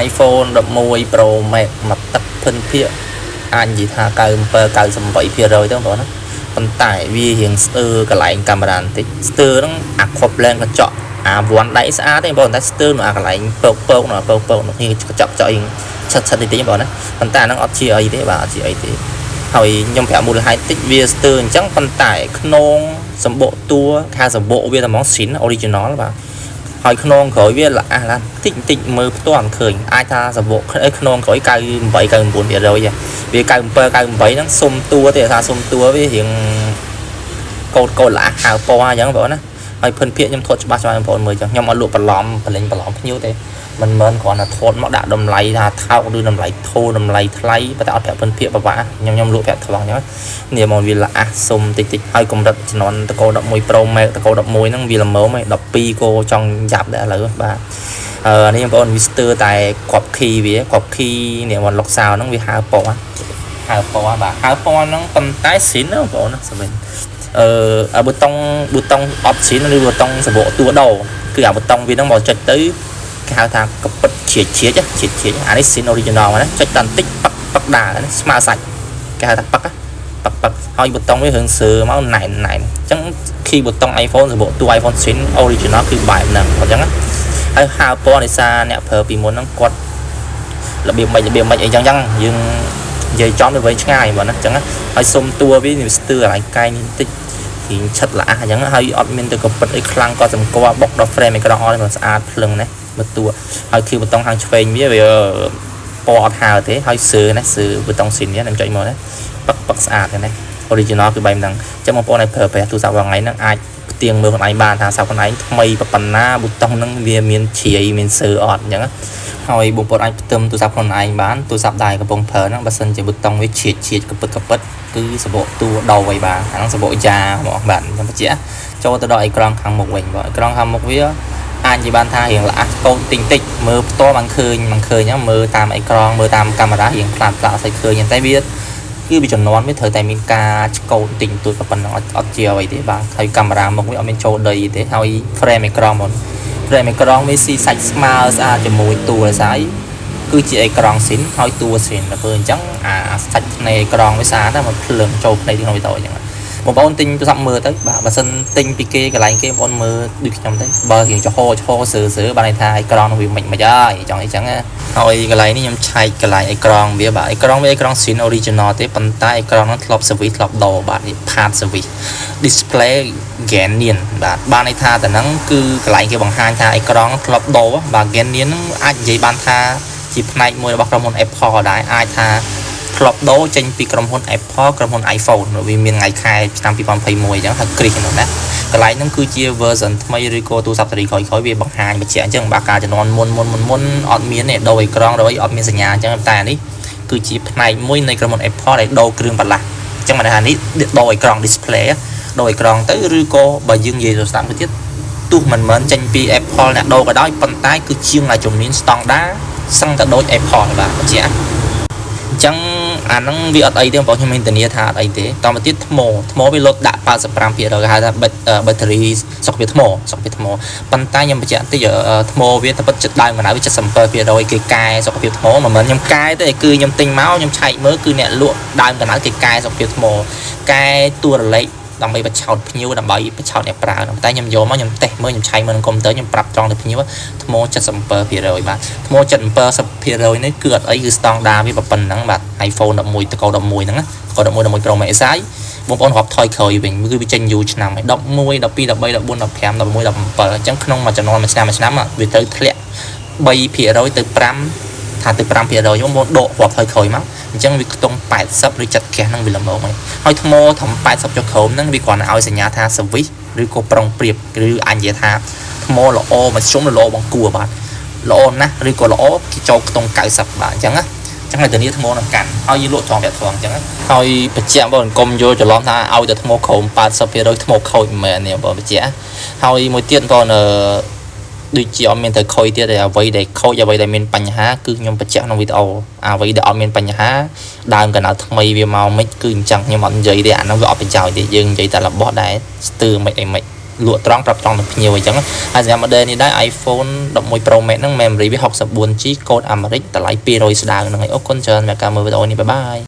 iPhone 11 Pro Max មកទឹកភិនភាគអាចនិយាយថា97-98%ទៅបងណាប៉ុន្តែវារៀងស្ទើរកន្លែងកាមេរ៉ាបន្តិចស្ទើរហ្នឹងអាខប់លែងកញ្ចក់អាវ័នដៃស្អាតទេបងតែស្ទើរនៅអាកន្លែងពកនៅនេះកញ្ចក់ចុយឆិតតិចបងណាប៉ុន្តែហ្នឹងអត់ជាអីទេបាទអត់ជាអីទេហើយខ្ញុំប្រាប់មូលហេតុតិចវាស្ទើរអញ្ចឹងប៉ុន្តែក្នុងសម្បកតួខាសម្បកវាតែហ្មងស៊ីន original បាទហើយក្នុងក្រោយវាល្អឡាតិចមើលផ្ទាល់ឃើញអាចថាសម្បកក្នុងក្រោយ98-99%វា97-98ហ្នឹងសុំតួទេថាសុំតួវារៀងកោតល្អហៅពណ៌អញ្ចឹងបងណាហើយភិនភាគខ្ញុំថតច្បាស់បងប្អូនមើលអញ្ចឹងខ្ញុំអត់លក់បន្លំបលេងបន្លំភ្ញៀវទេមិនមែនគ្រាន់តែថតមកដាក់តម្លៃថាថោកឬតម្លៃធូរតម្លៃថ្លៃប៉ុន្តែអត់ប្រាប់ភិនភាគបបាក់ខ្ញុំលក់ប្រាប់ថ្លង់អញ្ចឹងនេះមកវាល្អសុំតិចហើយកម្រិតជំនាន់តកោ11 Pro Max តកោ11ហ្នឹងវាល្មមឯ12គោចង់យ៉ាប់ដែរឥឡូវបាទនេះបងប្អូនវាស្ទើរតែគ្រាប់ខីវាគ្រាប់ខីនេះមកលុកសៅហ្នឹងវាហៅពណ៌បាទហៅពណ៌ហ្នឹងប៉ុន្តែស៊ីនណាបងប្អូនណាសម្រាប់ប៊ូតុងអប់ស៊ីនឬប៊ូតុងសម្បកតួដោគឺអាប៊ូតុងវាហ្នឹងមកចុចទៅគេហៅថាកពិតជ្រៀតអានេះស៊ីន original ណាចុចដល់បន្តិចប៉ឹកដើរស្មើសាច់គេហៅថាប៉ឹកហើយប៊ូតុងវារឿងសើមកណែនអញ្ចឹងគីប៊ូតុង iPhone សម្បកតួ iPhone ស៊ីន original គឺបែបហ្នឹងអញ្ចឹងហើយហៅពណ៌ដោយសារអ្នកប្រើពីមុនហ្នឹងគាត់របៀបមិនអីចឹងយើងនិយាយចំទៅវិញឆ្ងាយបងណាអញ្ចឹងហើយសុំតួវាស្ទើរកន្លែងកាយនេះបន្តិចរៀងឆិតល្អអញ្ចឹងហើយអត់មានទៅកពិតអីខ្លាំងក៏សម្គាល់បុកដល់ frame អេក្រង់អត់ស្អាតភ្លឹងណាមើលតួហើយគឺប៊ូតុងខាងឆ្វេងវាពណ៌អត់ហើទេហើយសើណាសើប៊ូតុងស៊ីននេះខ្ញុំចុចមកណាប៉ឹកស្អាតណា original គឺបែបហ្នឹងអញ្ចឹងបងប្អូនឲ្យប្រើប្រាស់ទូរស័ព្ទថ្ងៃហ្នឹងអាចផ្ទៀងមើលខ្លួនឯងបានថាស័ព្ទខ្លួនឯងថ្មីប៉ុណ្ណាប៊ូតុងហ្នឹងវាមានជ្រាយមានសើអត់អញ្ចឹងហើយបងប្អូនអាចផ្ទឹមទូរស័ព្ទខ្លួនឯងបានទូរស័ព្ទដៃកំពុងប្រើហ្នឹងបើសិនជាប៊ូតុងវាជ្រៀតកពិតគឺសម្បកតួដោអីបាទអាហ្នឹងសម្បកយ៉ាមកបាទខ្ញុំបញ្ជាក់ចូលទៅដល់អេក្រង់ខាងមុខវិញបាទអេក្រង់ខាងមុខវាអាចនិយាយបានថារៀងល្អកោតតិចមើលផ្ទាល់បានឃើញហ្នឹងមើលតាមអេក្រង់មើលតាមកាមេរ៉ារៀងខ្លាំងអត់ស្អីឃើញតែវាគឺវាចំនួនវាត្រូវតែមានការឆ្កូតតិចតួចប៉ុណ្ណឹងអត់ជាអ្វីទេបាទហើយកាមេរ៉ាមុខវាអត់មានចូលដីទេហើយ frame អេក្រង់មកframe អេក្រង់វាស៊ីសាច់ស្មើស្អាតជាមួយតួស្អីគឺជាអេក្រង់ស៊ីនហើយតួស៊ីនដល់ពេលអញ្ចឹងអាសាច់ភ្នែកអេក្រង់វាស្អាតតែមកភ្លើងចូលភ្នែកក្នុងវីដេអូអញ្ចឹងបងប្អូនទិញទូរស័ព្ទមើលទៅបាទបើសិនទិញពីគេកន្លែងគេបងប្អូនមើលដូចខ្ញុំទៅបើរៀងចំហសើបានន័យថាអេក្រង់វាមិនអើយចង់អីចឹងហើយកន្លែងនេះខ្ញុំឆែកកន្លែងអេក្រង់វាបាទអេក្រង់វាអេក្រង់ស៊ីន original ទេប៉ុន្តែអេក្រង់ហ្នឹងធ្លាប់ service ធ្លាប់ដោបាទនេះ part service display Genian បាទបានន័យថាតែហ្នឹងគឺកន្លែងគេបង្ហាញថាអេក្រង់ធ្លាប់ដោបាទ Genian ហ្នឹងអាចនិយាយបានថាជាផ្នែកមួយរបស់ក្រុមហ៊ុន Apple ដែរអាចថាធ្លាប់ដោចេញពីក្រុមហ៊ុន Apple ក្រុមហ៊ុន iPhone វាមានថ្ងៃខែឆ្នាំ2021អញ្ចឹងហើយគ្រីសហ្នឹងណាកន្លែងហ្នឹងគឺជា version ថ្មីឬក៏ទូរស័ព្ទស៊េរីក្រោយវាបង្ហាញបញ្ជាក់អញ្ចឹងបាទការជំនាន់មុនអត់មានទេដោអេក្រង់ដោយអត់មានសញ្ញាអញ្ចឹងតែនេះគឺជាផ្នែកមួយនៃក្រុមហ៊ុន Apple ដែលដោគ្រឿងបន្លាស់អញ្ចឹងបានថានេះដោអេក្រង់ display ដោអេក្រង់ទៅឬក៏បើយើងនិយាយទៅស្ដាប់ទៅទៀតទោះមិនមែនចេញពី Apple អ្នកដោក៏ដោយប៉ុន្តែគឺជាងតែជំនាញស្តង់ដាសឹងតែដូច Apple បាទបញ្ជាក់អញ្ចឹងអាហ្នឹងវាអត់អីទេបងខ្ញុំមានធានាថាអត់អីទេតមកទៀតថ្មវាលុតដាក់ 85% គេហៅថា battery សុខភាពថ្មប៉ុន្តែខ្ញុំបញ្ជាក់តិចថ្មវាទៅពិតចិត្តដើមកណ្ដាលវា 77% គេកែសុខភាពថ្មមិនមែនខ្ញុំកែទេគឺខ្ញុំទិញមកខ្ញុំឆែកមើលគឺអ្នកលក់ដើមកណ្ដាលគេកែសុខភាពថ្មកែតួរលេខដើម្បីបច្ឆោតភ្ញៀវដើម្បីបច្ឆោតអ្នកប្រើតែខ្ញុំយកមកខ្ញុំតេស្តមើលខ្ញុំឆែកមើលក្នុងកុំព្យូទ័រខ្ញុំប្រាប់ត្រង់ទៅភ្ញៀវថ្ម 77% បាទថ្ម 77% នេះគឺអត់អីគឺស្តង់ដាវាប៉ុណ្ណឹងបាទ iPhone 11តកោ11ហ្នឹងណាតកោ11 Pro Max ឯងបងប្អូនរាប់ថយក្រោយវិញគឺវាចេញយូរឆ្នាំហើយ11 12 13 14 15 16 17អញ្ចឹងក្នុងមួយចំនួនមួយឆ្នាំវាទៅធ្លាក់ 3% ទៅ 5ថាទៅ 5% ខ្ញុំមកដករាប់ថយក្រោយមកអញ្ចឹងវាខ្ទង់80ឬ70កេះហ្នឹងវាល្មមហើយថ្មធំ80ចុះក្រោមហ្នឹងវាគ្រាន់តែឲ្យសញ្ញាថា service ឬក៏ប្រុងប្រៀបឬអាចនិយាយថាថ្មល្អមកជុំល្អបង្គួរបាទល្អណាស់ឬក៏ល្អគេចូលខ្ទង់90បាទអញ្ចឹងណាអញ្ចឹងឲ្យធានាថ្មនឹងកាន់ហើយយើងលក់ត្រង់ប្រាក់ត្រង់អញ្ចឹងហើយបញ្ជាក់បងកុំយកច្រឡំថាឲ្យតែថ្មក្រោម 80% ថ្មខូចមិនមែនទេបងបញ្ជាក់ហើយមួយទៀតបងដូចជាអត់មានទៅខូចទៀតតែអ្វីដែលខូចអ្វីដែលមានបញ្ហាគឺខ្ញុំបញ្ជាក់ក្នុងវីដេអូអ្វីដែលអត់មានបញ្ហាដើមកណ្ដាលថ្មីវាមកមិនគឺអញ្ចឹងខ្ញុំអត់និយាយទេអានោះវាអត់ប្រយោជន៍ទេយើងនិយាយតែរបស់ដែលស្ទើរមិនអីមិន លក់ត្រង់ប្រាប់ត្រង់នឹងភ្ញៀវអញ្ចឹងហើយសម្រាប់ model នេះដែរ iPhone 11 Pro Max ហ្នឹង memory វា 64GB កូដអាមេរិកតម្លៃ200ស្ដើងហ្នឹងហើយអរគុណច្រើនសម្រាប់ការមើលវីដេអូនេះបាយបាយ